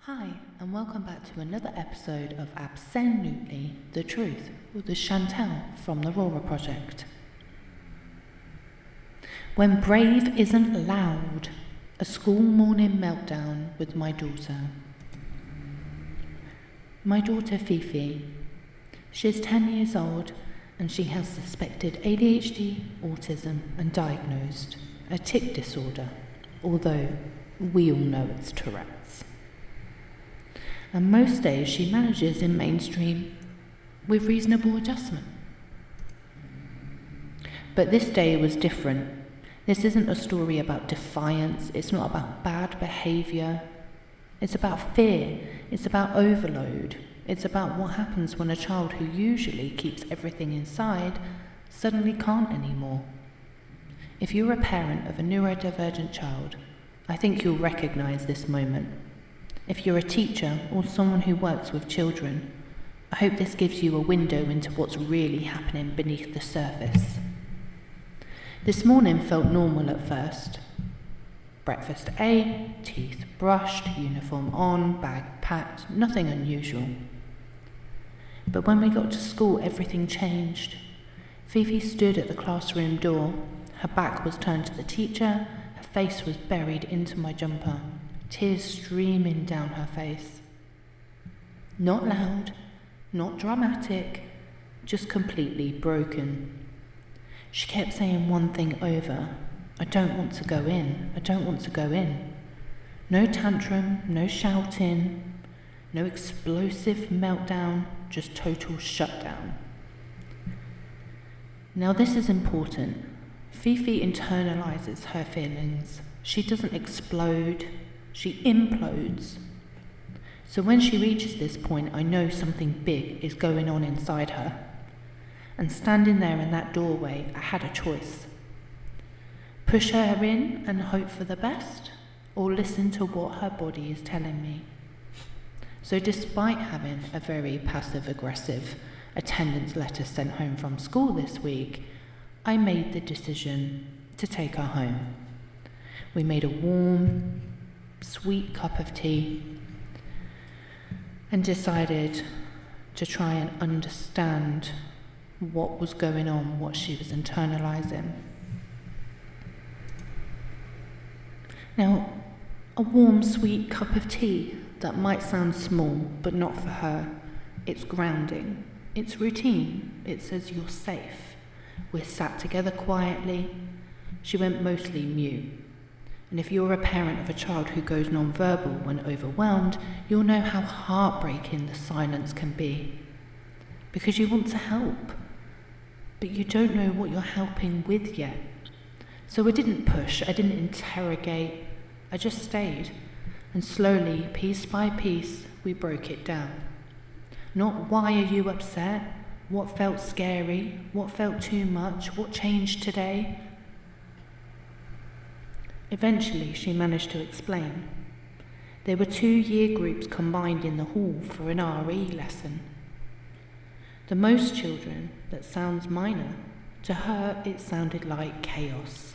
Hi, and welcome back to another episode of Absolutely the Truth with Chantal from the Rora Project. When brave isn't loud, a school morning meltdown with my daughter. My daughter Fifi, she's 10 years old and she has suspected ADHD, autism and diagnosed a tic disorder, although we all know it's Tourette's. And most days she manages in mainstream with reasonable adjustment. But this day was different. This isn't a story about defiance, it's not about bad behaviour, it's about fear, it's about overload, it's about what happens when a child who usually keeps everything inside suddenly can't anymore. If you're a parent of a neurodivergent child, I think you'll recognise this moment. If you're a teacher or someone who works with children, I hope this gives you a window into what's really happening beneath the surface. This morning felt normal at first. Breakfast ate, teeth brushed, uniform on, bag packed, nothing unusual. But when we got to school, everything changed. Fifi stood at the classroom door. Her back was turned to the teacher, her face was buried into my jumper. Tears streaming down her face. Not loud, not dramatic, just completely broken. She kept saying one thing over, I don't want to go in, I don't want to go in. No tantrum, no shouting, no explosive meltdown, just total shutdown. Now this is important. Fifi internalises her feelings. She doesn't explode. She implodes. So when she reaches this point, I know something big is going on inside her. And standing there in that doorway, I had a choice. Push her in and hope for the best, or listen to what her body is telling me. So despite having a very passive-aggressive attendance letter sent home from school this week, I made the decision to take her home. We made a warm, sweet cup of tea and decided to try and understand what was going on, what she was internalising. Now, a warm, sweet cup of tea, that might sound small, but not for her. It's grounding, it's routine, it says you're safe. We're sat together quietly. She went mostly mute. And if you're a parent of a child who goes non-verbal when overwhelmed, you'll know how heartbreaking the silence can be. Because you want to help, but you don't know what you're helping with yet. So I didn't push, I didn't interrogate, I just stayed. And slowly, piece by piece, we broke it down. Not why are you upset, what felt scary, what felt too much, what changed today. Eventually, she managed to explain. There were 2 year groups combined in the hall for an RE lesson. To most children, that sounds minor. To her, it sounded like chaos.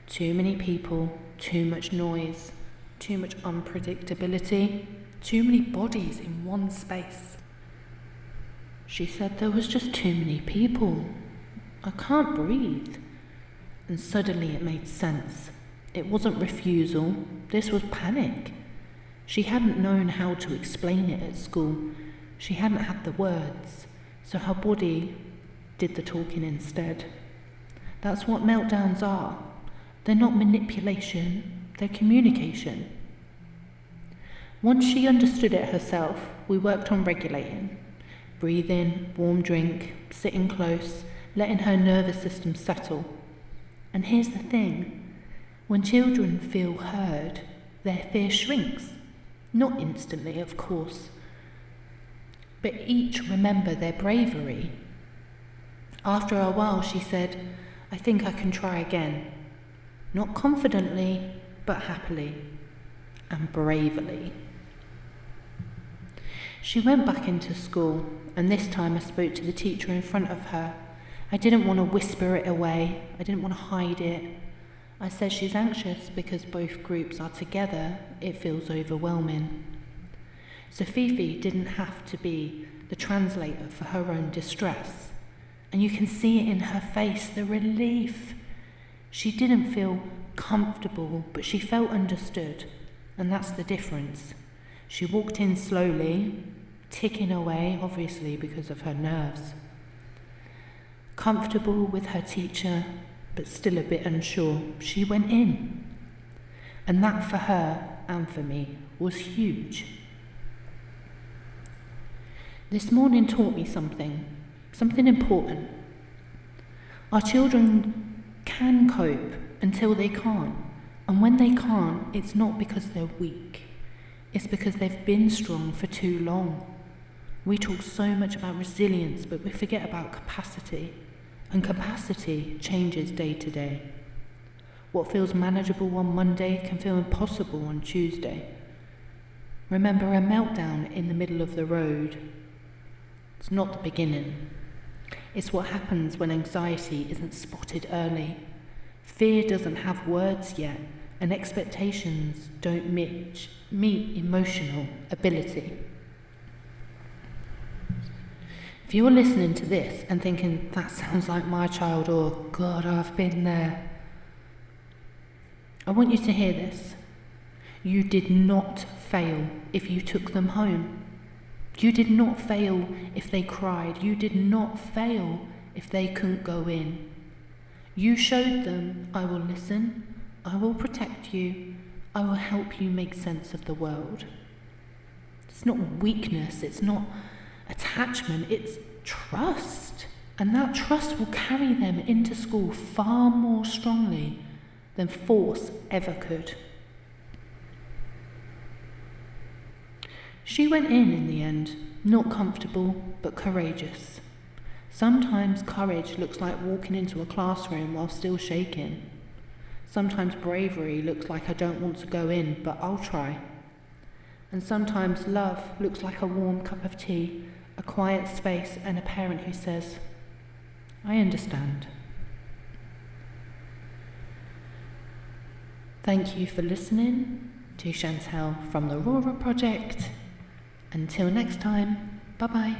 Too many people, too much noise, too much unpredictability, too many bodies in one space. She said there was just too many people. I can't breathe. And suddenly it made sense. It wasn't refusal, this was panic. She hadn't known how to explain it at school. She hadn't had the words, so her body did the talking instead. That's what meltdowns are. They're not manipulation, they're communication. Once she understood it herself, we worked on regulating. Breathing, warm drink, sitting close, letting her nervous system settle. And here's the thing. When children feel heard, their fear shrinks. Not instantly, of course, but each remember their bravery. After a while, she said, I think I can try again. Not confidently, but happily and bravely. She went back into school, and this time I spoke to the teacher in front of her. I didn't want to whisper it away. I didn't want to hide it. I said she's anxious because both groups are together. It feels overwhelming. So Fifi didn't have to be the translator for her own distress. And you can see it in her face, the relief. She didn't feel comfortable, but she felt understood. And that's the difference. She walked in slowly, ticking away, obviously because of her nerves. Comfortable with her teacher, but still a bit unsure. She went in. And that for her and for me was huge. This morning taught me something important. Our children can cope until they can't. And when they can't, it's not because they're weak. It's because they've been strong for too long. We talk so much about resilience, but we forget about capacity. And capacity changes day to day. What feels manageable on Monday can feel impossible on Tuesday. Remember a meltdown in the middle of the road. It's not the beginning. It's what happens when anxiety isn't spotted early. Fear doesn't have words yet, and expectations don't meet emotional ability. If you're listening to this and thinking, that sounds like my child, or God, I've been there, I want you to hear this. You did not fail if you took them home. You did not fail if they cried. You did not fail if they couldn't go in. You showed them, I will listen, I will protect you, I will help you make sense of the world. It's not weakness, it's not attachment, it's trust. And that trust will carry them into school far more strongly than force ever could. She went in the end, not comfortable, but courageous. Sometimes courage looks like walking into a classroom while still shaking. Sometimes bravery looks like I don't want to go in, but I'll try. And sometimes love looks like a warm cup of tea, a quiet space, and a parent who says, I understand. Thank you for listening to Chantel from the Aurora Project. Until next time, bye-bye.